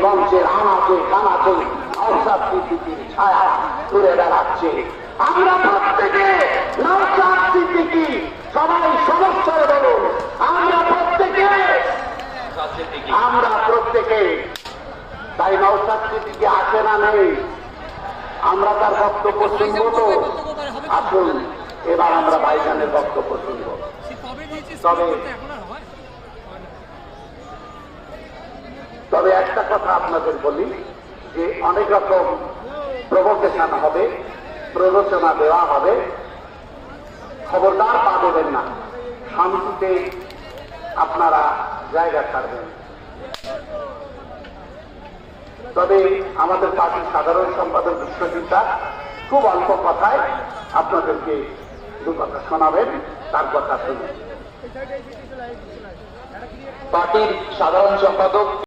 মঞ্চের আনাচে কানাচে নওশাদ সিদ্দিকীর ছায়া ঘুরে বেড়াচ্ছে। আমরা প্রত্যেকে নওশাদ সিদ্দিকী, সবাই সমস্যায় বলুন, আমরা প্রত্যেকে তাই নওশাদ সিদ্দিকী আসে না নেই, আমরা তার বক্তব্য শুনবো। তো আসুন এবার আমরা ভাইজানের বক্তব্য শুনবো। তবে একটা কথা আপনাদের বলি যে অনেক রকম প্রভোকেশন হবে, প্ররোচনা দেওয়া হবে, খবরদার পা দেবেন না, শান্তিতে আপনারা জায়গা ছাড়বেন। তবে আমাদের পার্টির সাধারণ সম্পাদক বিশ্বজিৎ খুব অল্প কথায় আপনাদেরকে দু কথা শোনাবেন, তার কথা শুনুন। পার্টির সাধারণ সম্পাদক